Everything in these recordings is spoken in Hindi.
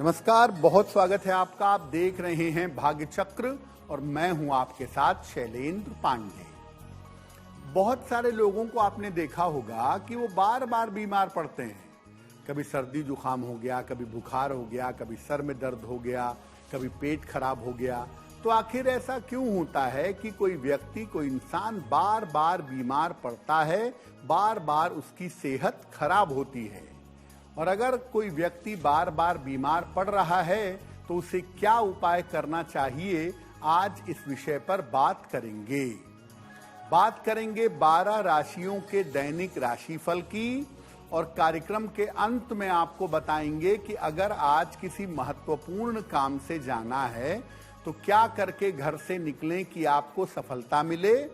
नमस्कार, बहुत स्वागत है आपका। आप देख रहे हैं भाग्य चक्र और मैं हूं आपके साथ शैलेंद्र पांडे। बहुत सारे लोगों को आपने देखा होगा कि वो बार बार बीमार पड़ते हैं। कभी सर्दी जुकाम हो गया, कभी बुखार हो गया, कभी सर में दर्द हो गया, कभी पेट खराब हो गया। तो आखिर ऐसा क्यों होता है कि कोई व्यक्ति, कोई इंसान बार बार बीमार पड़ता है, बार बार उसकी सेहत खराब होती है? और अगर कोई व्यक्ति बार बार बीमार पड़ रहा है तो उसे क्या उपाय करना चाहिए, आज इस विषय पर बात करेंगे। 12 राशियों के दैनिक राशिफल की, और कार्यक्रम के अंत में आपको बताएंगे कि अगर आज किसी महत्वपूर्ण काम से जाना है तो क्या करके घर से निकलें कि आपको सफलता मिले,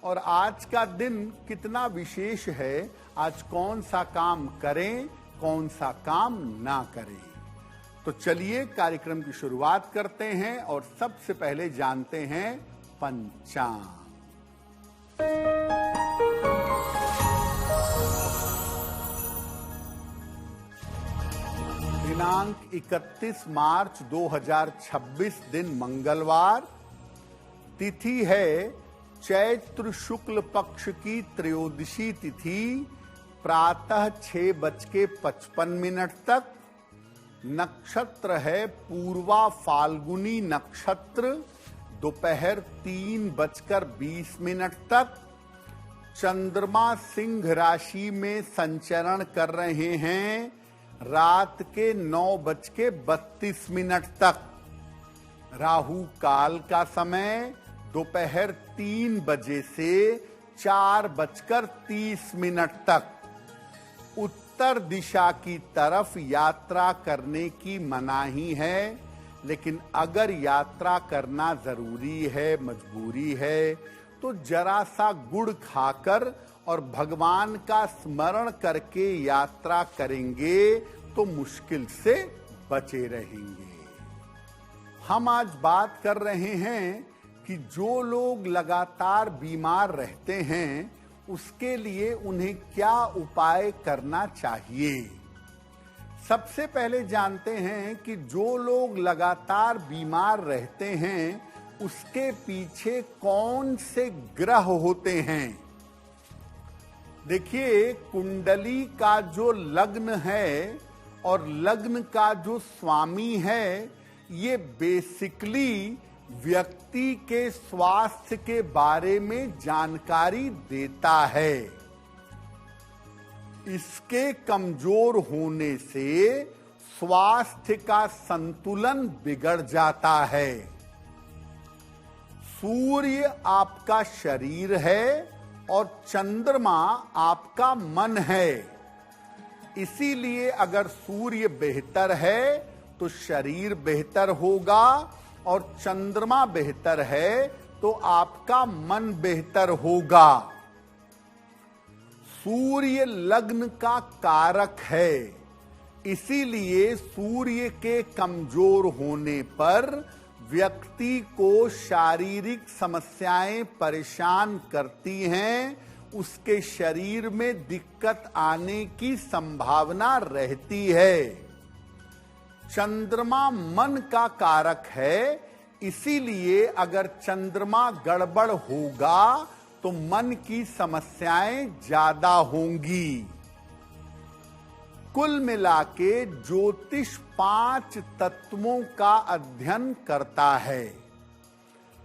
और आज का दिन कितना विशेष है, आज कौन सा काम करें, कौन सा काम ना करें। तो चलिए कार्यक्रम की शुरुआत करते हैं और सबसे पहले जानते हैं पंचांग। दिनांक 31 मार्च 2026, दिन मंगलवार। तिथि है चैत्र शुक्ल पक्ष की त्रयोदशी तिथि, प्रातः 6:55 तक। नक्षत्र है पूर्वा फाल्गुनी नक्षत्र, दोपहर 3:20 तक। चंद्रमा सिंह राशि में संचरण कर रहे हैं रात के 9:32 तक। राहु काल का समय दोपहर 3 बजे से 4:30 तक। उत्तर दिशा की तरफ यात्रा करने की मनाही है, लेकिन अगर यात्रा करना जरूरी है, मजबूरी है, तो जरा सा गुड़ खाकर और भगवान का स्मरण करके यात्रा करेंगे तो मुश्किल से बचे रहेंगे। हम आज बात कर रहे हैं कि जो लोग लगातार बीमार रहते हैं उसके लिए उन्हें क्या उपाय करना चाहिए। सबसे पहले जानते हैं कि जो लोग लगातार बीमार रहते हैं उसके पीछे कौन से ग्रह होते हैं। देखिए, कुंडली का जो लग्न है और लग्न का जो स्वामी है, ये बेसिकली व्यक्ति के स्वास्थ्य के बारे में जानकारी देता है। इसके कमजोर होने से स्वास्थ्य का संतुलन बिगड़ जाता है। सूर्य आपका शरीर है और चंद्रमा आपका मन है। इसीलिए अगर सूर्य बेहतर है तो शरीर बेहतर होगा, और चंद्रमा बेहतर है तो आपका मन बेहतर होगा। सूर्य लग्न का कारक है, इसीलिए सूर्य के कमजोर होने पर व्यक्ति को शारीरिक समस्याएं परेशान करती हैं, उसके शरीर में दिक्कत आने की संभावना रहती है। चंद्रमा मन का कारक है, इसीलिए अगर चंद्रमा गड़बड़ होगा तो मन की समस्याएं ज्यादा होंगी। कुल मिलाके ज्योतिष 5 तत्वों का अध्ययन करता है।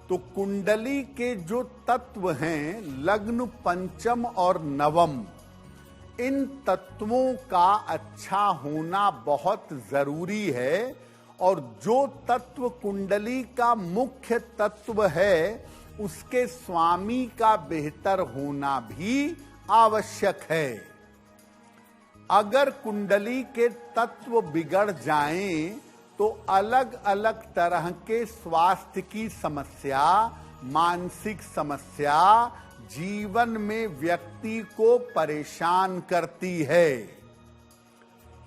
तो कुंडली के जो तत्व हैं, लग्न, पंचम और नवम, इन तत्वों का अच्छा होना बहुत जरूरी है। और जो तत्व कुंडली का मुख्य तत्व है, उसके स्वामी का बेहतर होना भी आवश्यक है। अगर कुंडली के तत्व बिगड़ जाएं तो अलग अलग तरह के स्वास्थ्य की समस्या, मानसिक समस्या जीवन में व्यक्ति को परेशान करती है।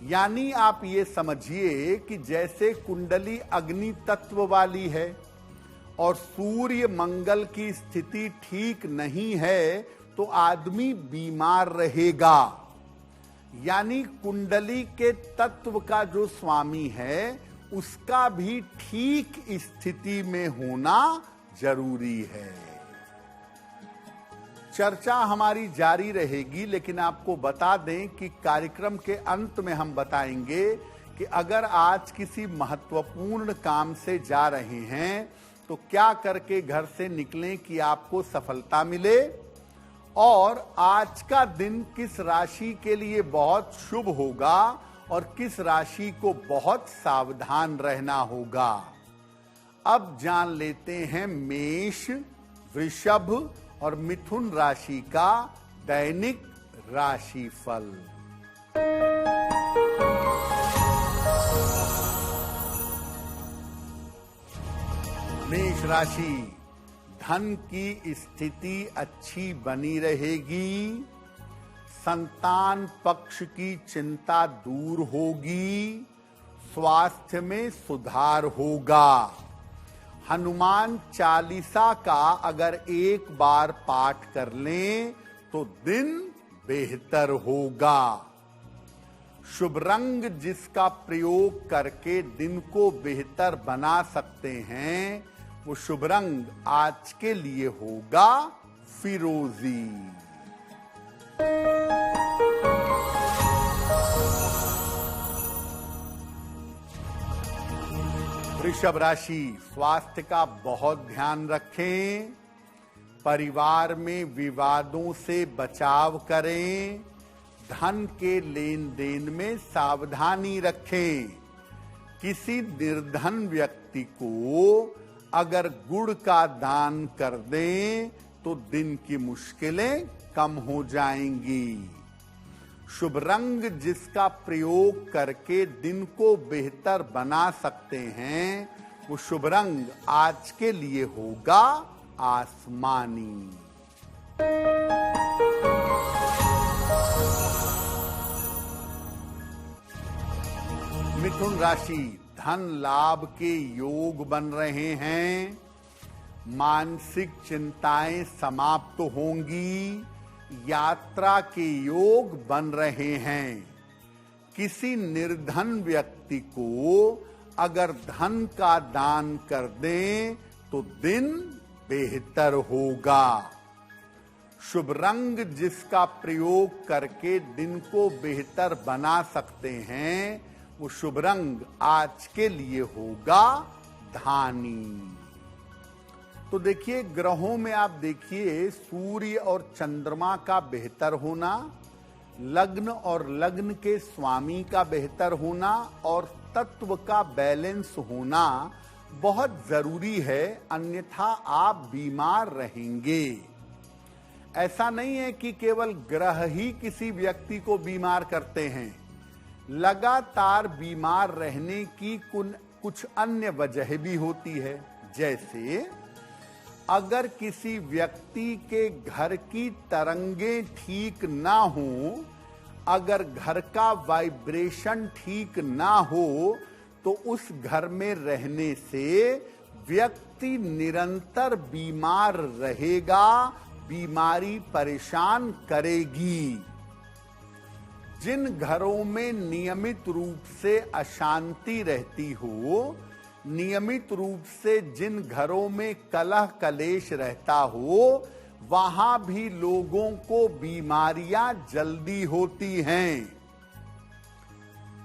यानी आप ये समझिए कि जैसे कुंडली अग्नि तत्व वाली है और सूर्य मंगल की स्थिति ठीक नहीं है तो आदमी बीमार रहेगा। यानी कुंडली के तत्व का जो स्वामी है उसका भी ठीक स्थिति में होना जरूरी है। चर्चा हमारी जारी रहेगी, लेकिन आपको बता दें कि कार्यक्रम के अंत में हम बताएंगे कि अगर आज किसी महत्वपूर्ण काम से जा रहे हैं तो क्या करके घर से निकलें कि आपको सफलता मिले, और आज का दिन किस राशि के लिए बहुत शुभ होगा और किस राशि को बहुत सावधान रहना होगा। अब जान लेते हैं मेष, वृषभ और मिथुन राशि का दैनिक राशिफल। मेष राशि, धन की स्थिति अच्छी बनी रहेगी। संतान पक्ष की चिंता दूर होगी। स्वास्थ्य में सुधार होगा। हनुमान चालीसा का अगर एक बार पाठ कर लें तो दिन बेहतर होगा। शुभ रंग जिसका प्रयोग करके दिन को बेहतर बना सकते हैं, वो शुभ रंग आज के लिए होगा फिरोजी। वृषभ राशि, स्वास्थ्य का बहुत ध्यान रखें। परिवार में विवादों से बचाव करें। धन के लेन देन में सावधानी रखें। किसी निर्धन व्यक्ति को अगर गुड़ का दान कर दें तो दिन की मुश्किलें कम हो जाएंगी। शुभ रंग जिसका प्रयोग करके दिन को बेहतर बना सकते हैं, वो शुभ रंग आज के लिए होगा आसमानी। मिथुन राशि, धन लाभ के योग बन रहे हैं। मानसिक चिंताएं समाप्त होंगी। यात्रा के योग बन रहे हैं। किसी निर्धन व्यक्ति को अगर धन का दान कर दें तो दिन बेहतर होगा। शुभ रंग जिसका प्रयोग करके दिन को बेहतर बना सकते हैं, वो शुभ रंग आज के लिए होगा धानी। तो देखिए, ग्रहों में आप देखिए सूर्य और चंद्रमा का बेहतर होना, लग्न और लग्न के स्वामी का बेहतर होना और तत्व का बैलेंस होना बहुत जरूरी है, अन्यथा आप बीमार रहेंगे। ऐसा नहीं है कि केवल ग्रह ही किसी व्यक्ति को बीमार करते हैं। लगातार बीमार रहने की कुछ अन्य वजह भी होती है। जैसे अगर किसी व्यक्ति के घर की तरंगें ठीक ना हो, अगर घर का वाइब्रेशन ठीक ना हो, तो उस घर में रहने से व्यक्ति निरंतर बीमार रहेगा, बीमारी परेशान करेगी। जिन घरों में नियमित रूप से अशांति रहती हो, नियमित रूप से जिन घरों में कलह कलेश रहता हो, वहां भी लोगों को बीमारियां जल्दी होती हैं।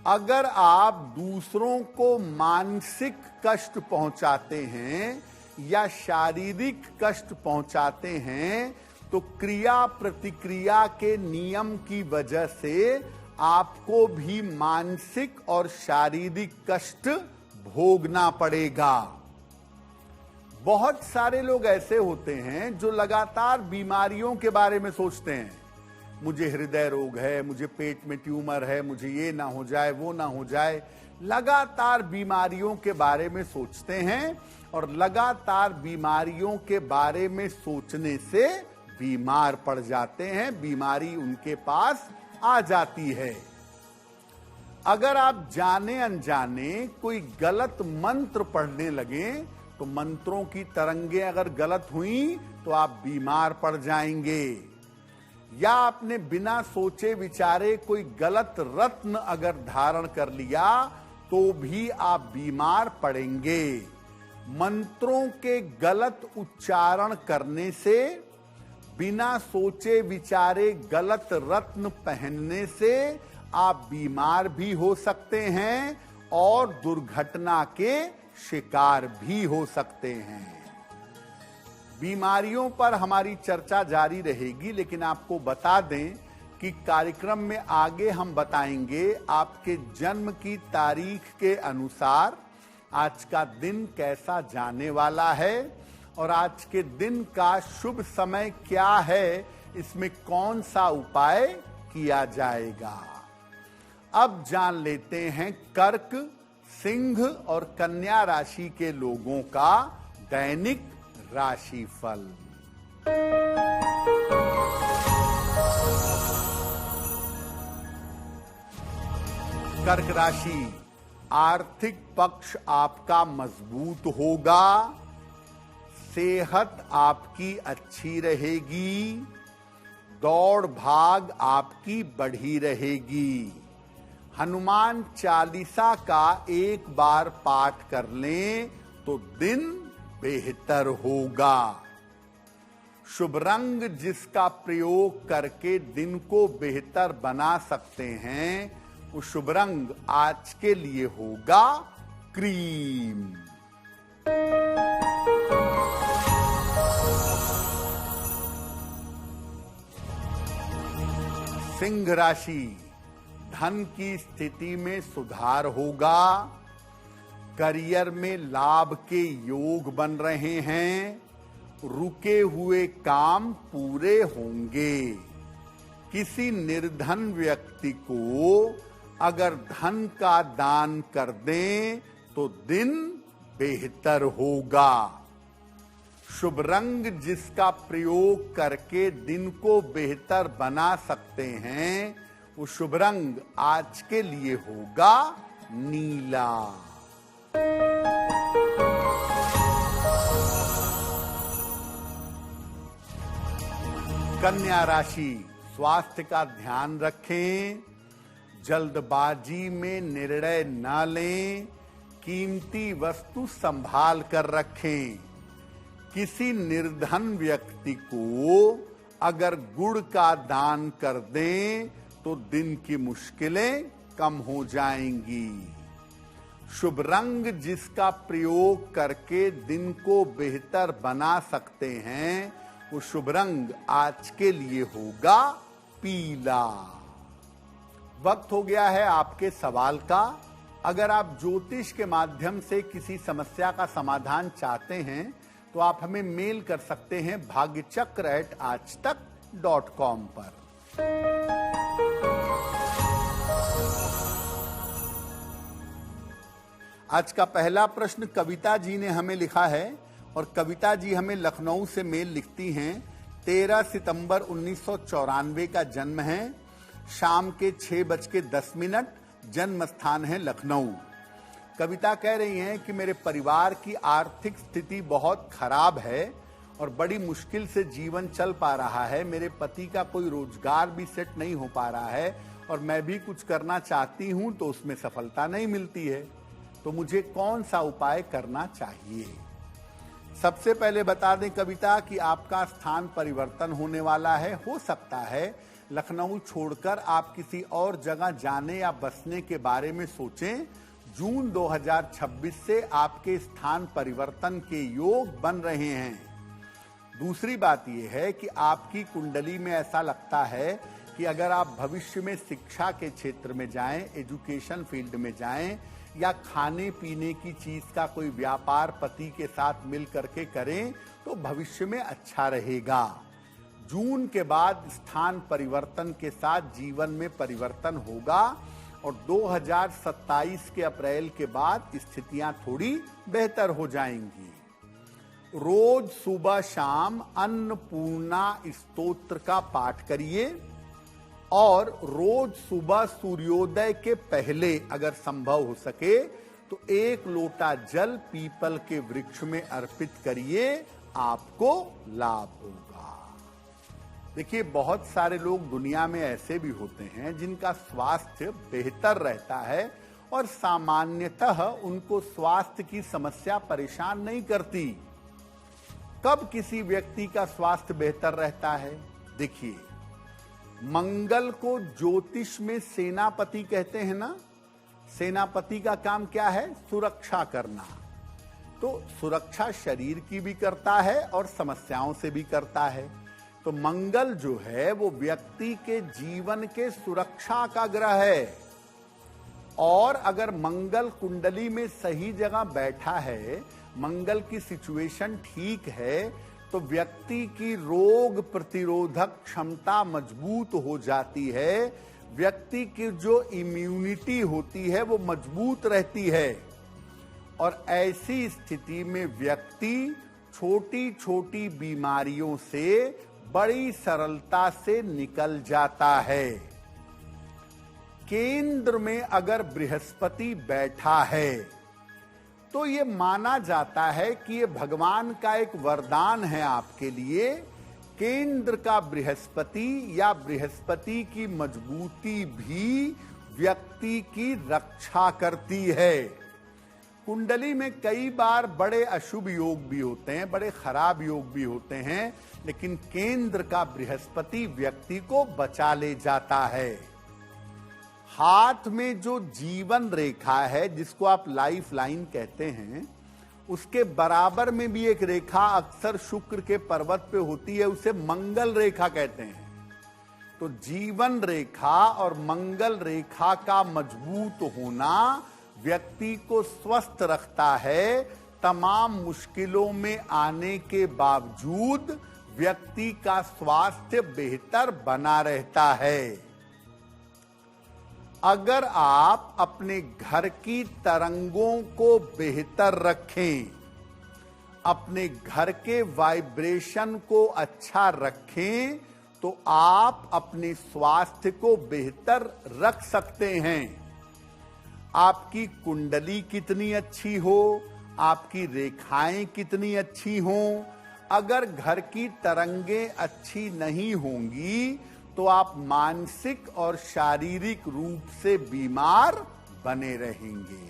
अगर आप दूसरों को मानसिक कष्ट पहुंचाते हैं या शारीरिक कष्ट पहुंचाते हैं, तो क्रिया प्रतिक्रिया के नियम की वजह से आपको भी मानसिक और शारीरिक कष्ट भोगना पड़ेगा। बहुत सारे लोग ऐसे होते हैं जो लगातार बीमारियों के बारे में सोचते हैं। मुझे हृदय रोग है, मुझे पेट में ट्यूमर है, मुझे ये ना हो जाए, वो ना हो जाए। लगातार बीमारियों के बारे में सोचते हैं और लगातार बीमारियों के बारे में सोचने से बीमार पड़ जाते हैं, बीमारी उनके पास आ जाती है। अगर आप जाने अनजाने कोई गलत मंत्र पढ़ने लगे तो मंत्रों की तरंगें अगर गलत हुई तो आप बीमार पड़ जाएंगे। या आपने बिना सोचे विचारे कोई गलत रत्न अगर धारण कर लिया तो भी आप बीमार पड़ेंगे। मंत्रों के गलत उच्चारण करने से, बिना सोचे विचारे गलत रत्न पहनने से आप बीमार भी हो सकते हैं और दुर्घटना के शिकार भी हो सकते हैं। बीमारियों पर हमारी चर्चा जारी रहेगी, लेकिन आपको बता दें कि कार्यक्रम में आगे हम बताएंगे आपके जन्म की तारीख के अनुसार आज का दिन कैसा जाने वाला है और आज के दिन का शुभ समय क्या है, इसमें कौन सा उपाय किया जाएगा। अब जान लेते हैं कर्क, सिंह और कन्या राशि के लोगों का दैनिक राशिफल। कर्क राशि, आर्थिक पक्ष आपका मजबूत होगा, सेहत आपकी अच्छी रहेगी, दौड़ भाग आपकी बढ़ी रहेगी। हनुमान चालीसा का एक बार पाठ कर लें तो दिन बेहतर होगा। शुभ रंग जिसका प्रयोग करके दिन को बेहतर बना सकते हैं, वो शुभ रंग आज के लिए होगा क्रीम। सिंह राशि, धन की स्थिति में सुधार होगा, करियर में लाभ के योग बन रहे हैं, रुके हुए काम पूरे होंगे। किसी निर्धन व्यक्ति को अगर धन का दान कर दें तो दिन बेहतर होगा। शुभ रंग जिसका प्रयोग करके दिन को बेहतर बना सकते हैं, वो शुभ रंग आज के लिए होगा नीला। कन्या राशि, स्वास्थ्य का ध्यान रखें, जल्दबाजी में निर्णय न लें, कीमती वस्तु संभाल कर रखें। किसी निर्धन व्यक्ति को अगर गुड़ का दान कर दें तो दिन की मुश्किलें कम हो जाएंगी। शुभ रंग जिसका प्रयोग करके दिन को बेहतर बना सकते हैं, वो शुभ रंग आज के लिए होगा पीला। वक्त हो गया है आपके सवाल का। अगर आप ज्योतिष के माध्यम से किसी समस्या का समाधान चाहते हैं तो आप हमें मेल कर सकते हैं bhagyachakra@aajtak.com पर। आज का पहला प्रश्न कविता जी ने हमें लिखा है और कविता जी हमें लखनऊ से मेल लिखती हैं। 13 सितंबर 1994 का जन्म है, शाम के 6:10, जन्म स्थान है लखनऊ। कविता कह रही हैं कि मेरे परिवार की आर्थिक स्थिति बहुत खराब है और बड़ी मुश्किल से जीवन चल पा रहा है। मेरे पति का कोई रोजगार भी सेट नहीं हो पा रहा है और मैं भी कुछ करना चाहती हूं तो उसमें सफलता नहीं मिलती है। तो मुझे कौन सा उपाय करना चाहिए? सबसे पहले बता दें कविता कि आपका स्थान परिवर्तन होने वाला है। हो सकता है लखनऊ छोड़कर आप किसी और जगह जाने या बसने के बारे में सोचें। जून 2026 से आपके स्थान परिवर्तन के योग बन रहे हैं। दूसरी बात यह है कि आपकी कुंडली में ऐसा लगता है कि अगर आप भविष्य में शिक्षा के क्षेत्र में जाएं, एजुकेशन फील्ड में जाएं या खाने पीने की चीज का कोई व्यापार पति के साथ मिल करके करें तो भविष्य में अच्छा रहेगा। जून के बाद स्थान परिवर्तन के साथ जीवन में परिवर्तन होगा और 2027 के अप्रैल के बाद स्थितियां थोड़ी बेहतर हो जाएंगी। रोज सुबह शाम अन्नपूर्णा स्तोत्र का पाठ करिए और रोज सुबह सूर्योदय के पहले अगर संभव हो सके तो 1 लोटा जल पीपल के वृक्ष में अर्पित करिए, आपको लाभ होगा। देखिए, बहुत सारे लोग दुनिया में ऐसे भी होते हैं जिनका स्वास्थ्य बेहतर रहता है और सामान्यतः उनको स्वास्थ्य की समस्या परेशान नहीं करती। कब किसी व्यक्ति का स्वास्थ्य बेहतर रहता है? देखिए, मंगल को ज्योतिष में सेनापति कहते हैं ना। सेनापति का काम क्या है? सुरक्षा करना। तो सुरक्षा शरीर की भी करता है और समस्याओं से भी करता है। तो मंगल जो है वो व्यक्ति के जीवन के सुरक्षा का ग्रह है। और अगर मंगल कुंडली में सही जगह बैठा है, मंगल की सिचुएशन ठीक है, तो व्यक्ति की रोग प्रतिरोधक क्षमता मजबूत हो जाती है। व्यक्ति की जो इम्यूनिटी होती है वो मजबूत रहती है। और ऐसी स्थिति में व्यक्ति छोटी छोटी बीमारियों से बड़ी सरलता से निकल जाता है। केंद्र में अगर बृहस्पति बैठा है तो ये माना जाता है कि ये भगवान का एक वरदान है आपके लिए। केंद्र का बृहस्पति या बृहस्पति की मजबूती भी व्यक्ति की रक्षा करती है। कुंडली में कई बार बड़े अशुभ योग भी होते हैं, बड़े खराब योग भी होते हैं, लेकिन केंद्र का बृहस्पति व्यक्ति को बचा ले जाता है। हाथ में जो जीवन रेखा है, जिसको आप लाइफ लाइन कहते हैं, उसके बराबर में भी एक रेखा अक्सर शुक्र के पर्वत पे होती है, उसे मंगल रेखा कहते हैं। तो जीवन रेखा और मंगल रेखा का मजबूत होना व्यक्ति को स्वस्थ रखता है। तमाम मुश्किलों में आने के बावजूद व्यक्ति का स्वास्थ्य बेहतर बना रहता है। अगर आप अपने घर की तरंगों को बेहतर रखें, अपने घर के वाइब्रेशन को अच्छा रखें, तो आप अपने स्वास्थ्य को बेहतर रख सकते हैं। आपकी कुंडली कितनी अच्छी हो, आपकी रेखाएं कितनी अच्छी हों, अगर घर की तरंगें अच्छी नहीं होंगी तो आप मानसिक और शारीरिक रूप से बीमार बने रहेंगे।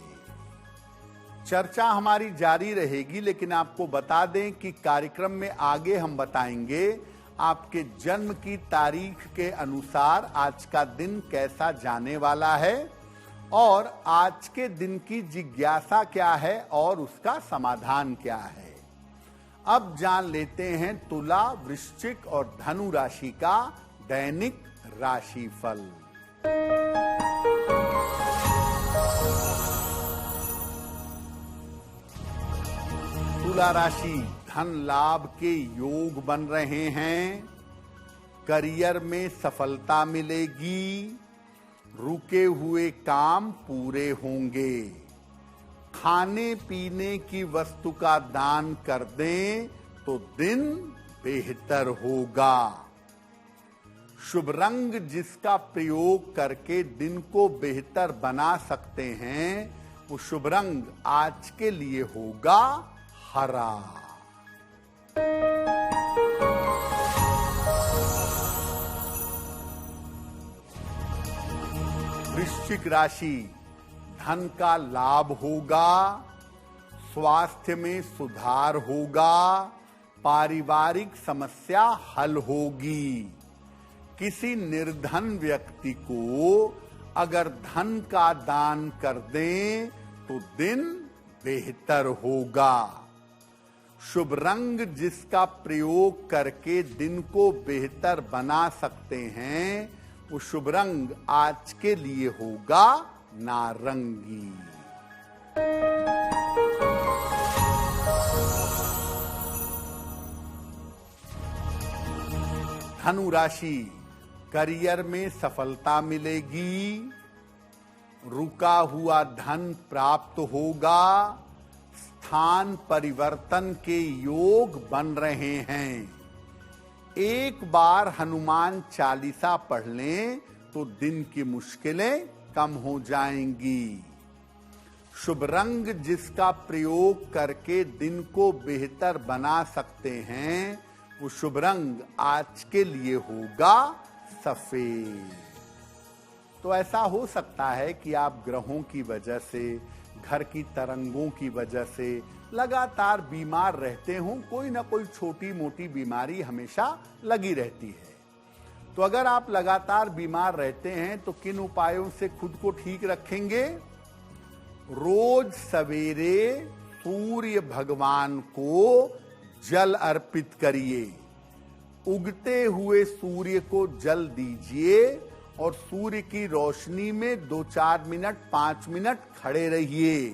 चर्चा हमारी जारी रहेगी, लेकिन आपको बता दें कि कार्यक्रम में आगे हम बताएंगे आपके जन्म की तारीख के अनुसार आज का दिन कैसा जाने वाला है और आज के दिन की जिज्ञासा क्या है और उसका समाधान क्या है। अब जान लेते हैं तुला, वृश्चिक और धनु राशि का दैनिक राशिफल। तुला राशि, धन लाभ के योग बन रहे हैं। करियर में सफलता मिलेगी। रुके हुए काम पूरे होंगे। खाने पीने की वस्तु का दान कर दें तो दिन बेहतर होगा। शुभ रंग जिसका प्रयोग करके दिन को बेहतर बना सकते हैं, वो शुभ रंग आज के लिए होगा हरा। वृश्चिक राशि, धन का लाभ होगा। स्वास्थ्य में सुधार होगा। पारिवारिक समस्या हल होगी। किसी निर्धन व्यक्ति को अगर धन का दान कर दें तो दिन बेहतर होगा। शुभ रंग जिसका प्रयोग करके दिन को बेहतर बना सकते हैं, वो शुभ रंग आज के लिए होगा नारंगी। धनु राशि, करियर में सफलता मिलेगी। रुका हुआ धन प्राप्त होगा। स्थान परिवर्तन के योग बन रहे हैं। एक बार हनुमान चालीसा पढ़ लें तो दिन की मुश्किलें कम हो जाएंगी। शुभ रंग जिसका प्रयोग करके दिन को बेहतर बना सकते हैं, वो शुभ रंग आज के लिए होगा सफेद। तो ऐसा हो सकता है कि आप ग्रहों की वजह से, घर की तरंगों की वजह से लगातार बीमार रहते हो। कोई ना कोई छोटी मोटी बीमारी हमेशा लगी रहती है। तो अगर आप लगातार बीमार रहते हैं तो किन उपायों से खुद को ठीक रखेंगे? रोज सवेरे सूर्य भगवान को जल अर्पित करिए। उगते हुए सूर्य को जल दीजिए और सूर्य की रोशनी में 2-4 मिनट 5 मिनट खड़े रहिए।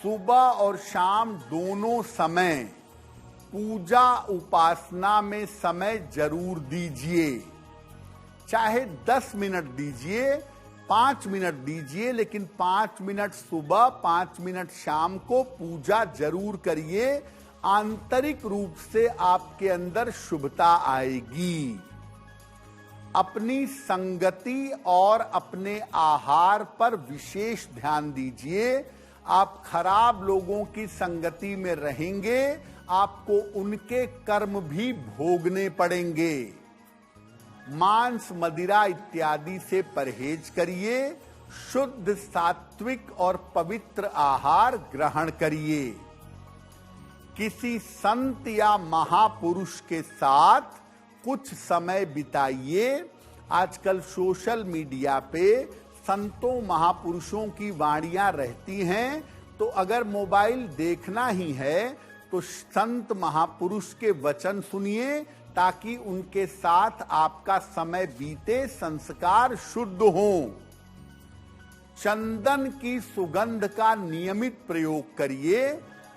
सुबह और शाम दोनों समय पूजा उपासना में समय जरूर दीजिए। चाहे 10 मिनट दीजिए, 5 मिनट दीजिए, लेकिन 5 मिनट सुबह 5 मिनट शाम को पूजा जरूर करिए। आंतरिक रूप से आपके अंदर शुभता आएगी। अपनी संगति और अपने आहार पर विशेष ध्यान दीजिए। आप खराब लोगों की संगति में रहेंगे, आपको उनके कर्म भी भोगने पड़ेंगे। मांस, मदिरा इत्यादि से परहेज करिए। शुद्ध, सात्विक और पवित्र आहार ग्रहण करिए। किसी संत या महापुरुष के साथ कुछ समय बिताइए। आजकल सोशल मीडिया पे संतों महापुरुषों की वाणियां रहती हैं, तो अगर मोबाइल देखना ही है तो संत महापुरुष के वचन सुनिए, ताकि उनके साथ आपका समय बीते, संस्कार शुद्ध हों। चंदन की सुगंध का नियमित प्रयोग करिए।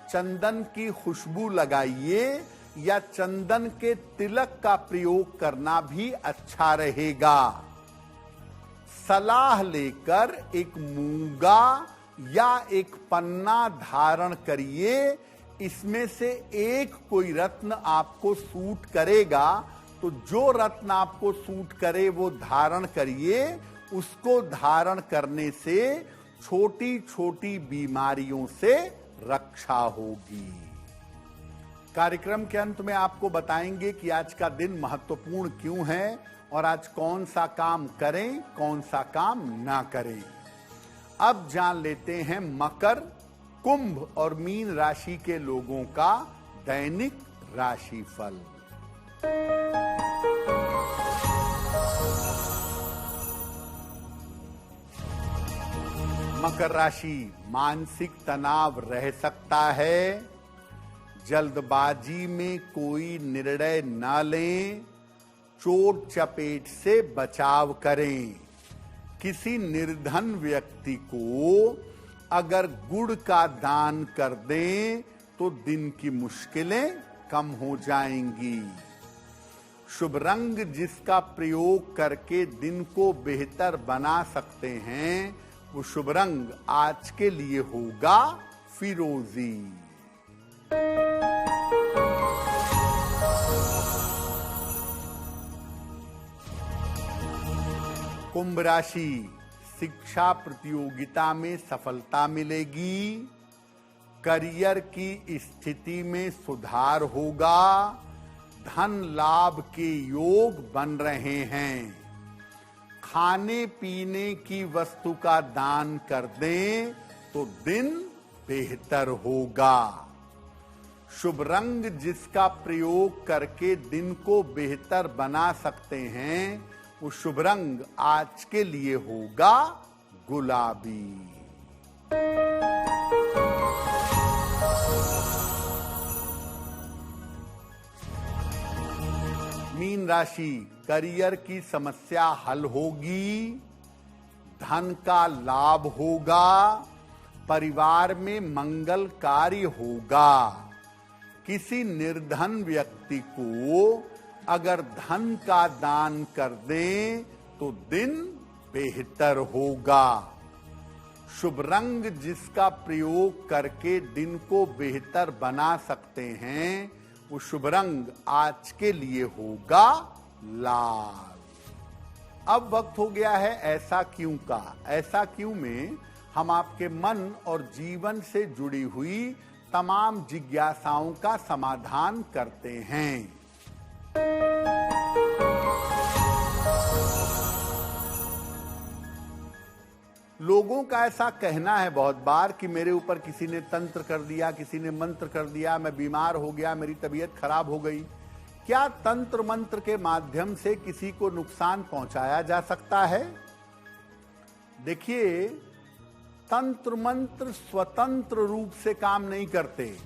चंदन की खुशबू लगाइए या चंदन के तिलक का प्रयोग करना भी अच्छा रहेगा। सलाह लेकर एक मूंगा या एक पन्ना धारण करिए। इसमें से एक कोई रत्न आपको सूट करेगा, तो जो रत्न आपको सूट करे वो धारण करिए। उसको धारण करने से छोटी छोटी बीमारियों से रक्षा होगी। कार्यक्रम के अंत में आपको बताएंगे कि आज का दिन महत्वपूर्ण क्यों है और आज कौन सा काम करें, कौन सा काम ना करें। अब जान लेते हैं मकर, कुंभ और मीन राशि के लोगों का दैनिक राशिफल। मकर राशि, मानसिक तनाव रह सकता है। जल्दबाजी में कोई निर्णय न लें। चोट चपेट से बचाव करें। किसी निर्धन व्यक्ति को अगर गुड़ का दान कर दें तो दिन की मुश्किलें कम हो जाएंगी। शुभ रंग जिसका प्रयोग करके दिन को बेहतर बना सकते हैं, वो शुभ रंग आज के लिए होगा फिरोजी। कुंभ राशि, शिक्षा प्रतियोगिता में सफलता मिलेगी। करियर की स्थिति में सुधार होगा। धन लाभ के योग बन रहे हैं। खाने पीने की वस्तु का दान कर दें तो दिन बेहतर होगा। शुभ रंग जिसका प्रयोग करके दिन को बेहतर बना सकते हैं, वो शुभ रंग आज के लिए होगा गुलाबी। मीन राशि, करियर की समस्या हल होगी। धन का लाभ होगा। परिवार में मंगल कार्य होगा। किसी निर्धन व्यक्ति को अगर धन का दान कर दें तो दिन बेहतर होगा। शुभ रंग जिसका प्रयोग करके दिन को बेहतर बना सकते हैं, वो शुभ रंग आज के लिए होगा लाल। अब वक्त हो गया है ऐसा क्यों का। ऐसा क्यों में हम आपके मन और जीवन से जुड़ी हुई तमाम जिज्ञासाओं का समाधान करते हैं। लोगों का ऐसा कहना है बहुत बार कि मेरे ऊपर किसी ने तंत्र कर दिया, किसी ने मंत्र कर दिया, मैं बीमार हो गया, मेरी तबीयत खराब हो गई। क्या तंत्र मंत्र के माध्यम से किसी को नुकसान पहुंचाया जा सकता है? देखिए, तंत्र मंत्र स्वतंत्र रूप से काम नहीं करते।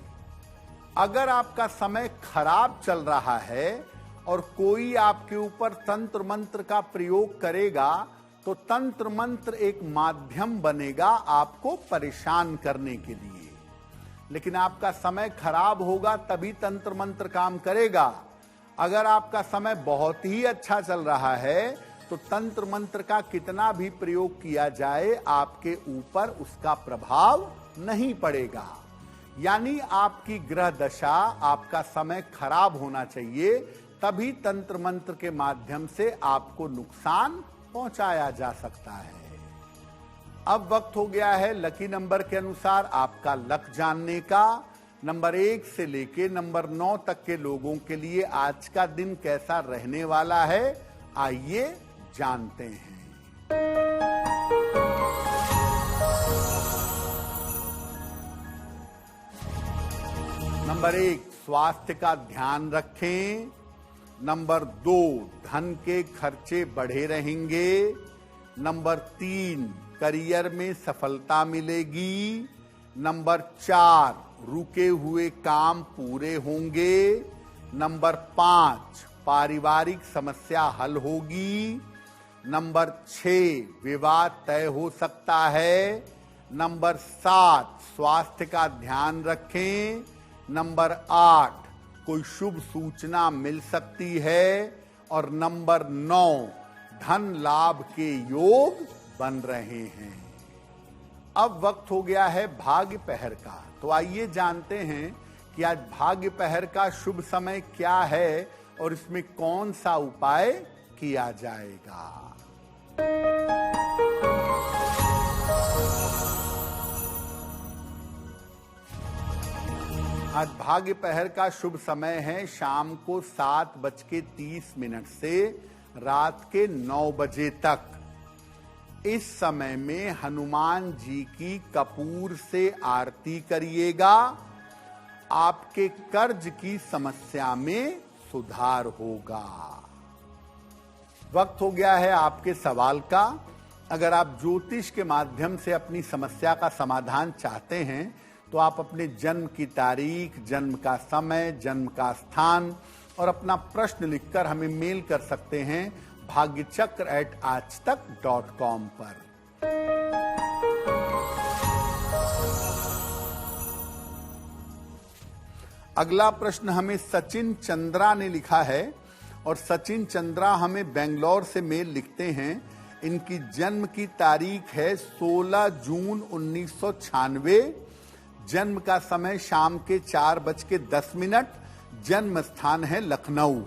अगर आपका समय खराब चल रहा है और कोई आपके ऊपर तंत्र मंत्र का प्रयोग करेगा तो तंत्र मंत्र एक माध्यम बनेगा आपको परेशान करने के लिए। लेकिन आपका समय खराब होगा तभी तंत्र मंत्र काम करेगा। अगर आपका समय बहुत ही अच्छा चल रहा है तो तंत्र मंत्र का कितना भी प्रयोग किया जाए आपके ऊपर उसका प्रभाव नहीं पड़ेगा। यानी आपकी ग्रह दशा, आपका समय खराब होना चाहिए, तभी तंत्र मंत्र के माध्यम से आपको नुकसान पहुंचाया जा सकता है। अब वक्त हो गया है लकी नंबर के अनुसार आपका लक जानने का। नंबर 1 से लेके नंबर 9 तक के लोगों के लिए आज का दिन कैसा रहने वाला है, आइए जानते हैं। नंबर 1, स्वास्थ्य का ध्यान रखें। नंबर 2, धन के खर्चे बढ़े रहेंगे। नंबर 3, करियर में सफलता मिलेगी। नंबर 4, रुके हुए काम पूरे होंगे। नंबर 5, पारिवारिक समस्या हल होगी। नंबर 6, विवाह तय हो सकता है। नंबर 7, स्वास्थ्य का ध्यान रखें। नंबर 8, कोई शुभ सूचना मिल सकती है। और नंबर 9, धन लाभ के योग बन रहे हैं। अब वक्त हो गया है भाग्य पहर का। तो आइए जानते हैं कि आज भाग्य पहर का शुभ समय क्या है और इसमें कौन सा उपाय किया जाएगा। आज भाग्य पहर का शुभ समय है शाम को 7:30 से रात के 9 बजे तक। इस समय में हनुमान जी की कपूर से आरती करिएगा। आपके कर्ज की समस्या में सुधार होगा। वक्त हो गया है आपके सवाल का। अगर आप ज्योतिष के माध्यम से अपनी समस्या का समाधान चाहते हैं तो आप अपने जन्म की तारीख, जन्म का समय, जन्म का स्थान और अपना प्रश्न लिखकर हमें मेल कर सकते हैं bhagyachakra@aajtak.com पर। अगला प्रश्न हमें सचिन चंद्रा ने लिखा है और सचिन चंद्रा हमें बेंगलोर से मेल लिखते हैं। इनकी जन्म की तारीख है 16 जून 1996। जन्म का समय शाम के 4:10। जन्म स्थान है लखनऊ।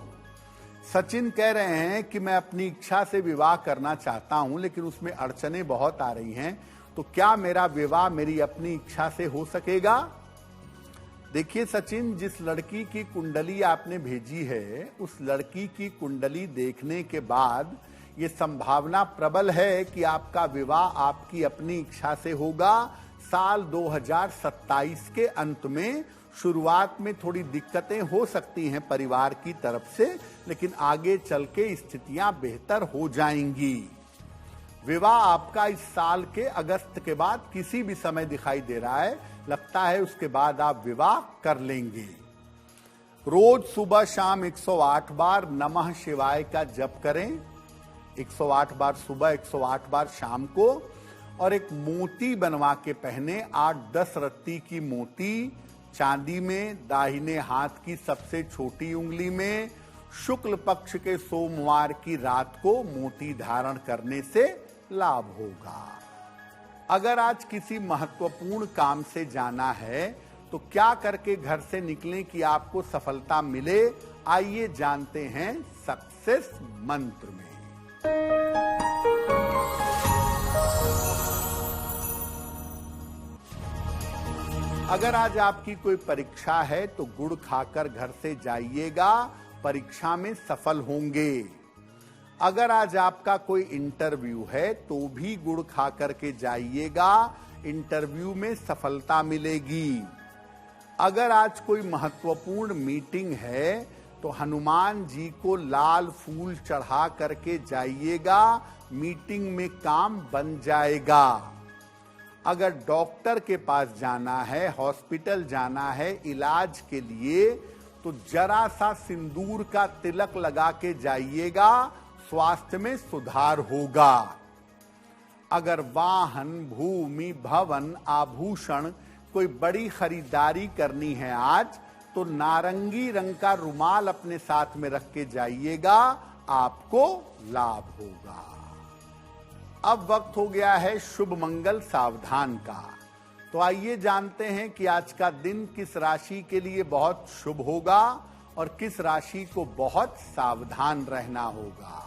सचिन कह रहे हैं कि मैं अपनी इच्छा से विवाह करना चाहता हूं लेकिन उसमें अड़चनें बहुत आ रही हैं, तो क्या मेरा विवाह मेरी अपनी इच्छा से हो सकेगा? देखिए सचिन, जिस लड़की की कुंडली आपने भेजी है उस लड़की की कुंडली देखने के बाद ये संभावना प्रबल है कि आपका विवाह आपकी अपनी इच्छा से होगा। साल 2027 के अंत में। शुरुआत में थोड़ी दिक्कतें हो सकती हैं परिवार की तरफ से, लेकिन आगे चल के स्थितियां बेहतर हो जाएंगी। विवाह आपका इस साल के अगस्त के बाद किसी भी समय दिखाई दे रहा है। लगता है उसके बाद आप विवाह कर लेंगे। रोज सुबह शाम 108 बार नमः शिवाय का जप करें। 108 बार सुबह, 108 बार शाम को। और एक मोती बनवा के पहने। 8-10 रत्ती की मोती चांदी में, दाहिने हाथ की सबसे छोटी उंगली में। शुक्ल पक्ष के सोमवार की रात को मोती धारण करने से लाभ होगा। अगर आज किसी महत्वपूर्ण काम से जाना है तो क्या करके घर से निकलें कि आपको सफलता मिले, आइए जानते हैं सक्सेस मंत्र में। अगर आज आपकी कोई परीक्षा है तो गुड़ खाकर घर से जाइएगा, परीक्षा में सफल होंगे। अगर आज आपका कोई इंटरव्यू है तो भी गुड़ खा करके जाइएगा, इंटरव्यू में सफलता मिलेगी। अगर आज कोई महत्वपूर्ण मीटिंग है तो हनुमान जी को लाल फूल चढ़ा करके जाइएगा, मीटिंग में काम बन जाएगा। अगर डॉक्टर के पास जाना है, हॉस्पिटल जाना है इलाज के लिए, तो जरा सा सिंदूर का तिलक लगा के जाइएगा, स्वास्थ्य में सुधार होगा। अगर वाहन, भूमि, भवन, आभूषण कोई बड़ी खरीदारी करनी है आज, तो नारंगी रंग का रुमाल अपने साथ में रख के जाइएगा, आपको लाभ होगा। अब वक्त हो गया है शुभ मंगल सावधान का। तो आइए जानते हैं कि आज का दिन किस राशि के लिए बहुत शुभ होगा और किस राशि को बहुत सावधान रहना होगा।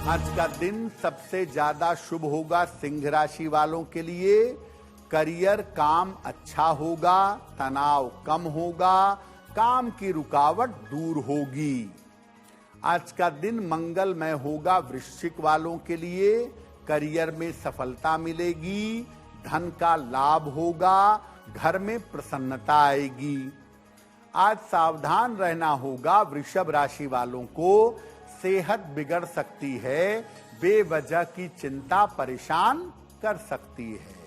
आज का दिन सबसे ज्यादा शुभ होगा सिंह राशि वालों के लिए। करियर काम अच्छा होगा, तनाव कम होगा, काम की रुकावट दूर होगी। आज का दिन मंगलमय होगा वृश्चिक वालों के लिए। करियर में सफलता मिलेगी, धन का लाभ होगा, घर में प्रसन्नता आएगी। आज सावधान रहना होगा वृषभ राशि वालों को, सेहत बिगड़ सकती है, बेवजह की चिंता परेशान कर सकती है।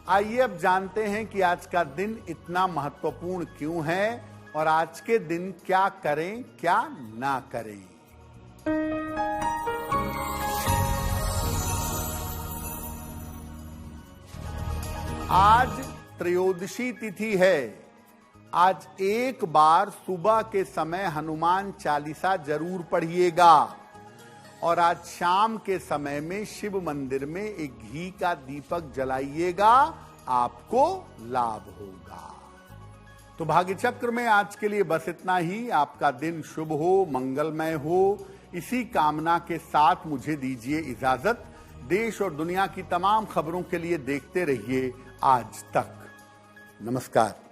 आइए अब जानते हैं कि आज का दिन इतना महत्वपूर्ण क्यों है और आज के दिन क्या करें क्या ना करें। आज त्रयोदशी तिथि है। आज एक बार सुबह के समय हनुमान चालीसा जरूर पढ़िएगा और आज शाम के समय में शिव मंदिर में एक घी का दीपक जलाइएगा, आपको लाभ होगा। तो भाग्य चक्र में आज के लिए बस इतना ही। आपका दिन शुभ हो, मंगलमय हो, इसी कामना के साथ मुझे दीजिए इजाजत। देश और दुनिया की तमाम खबरों के लिए देखते रहिए आज तक। नमस्कार।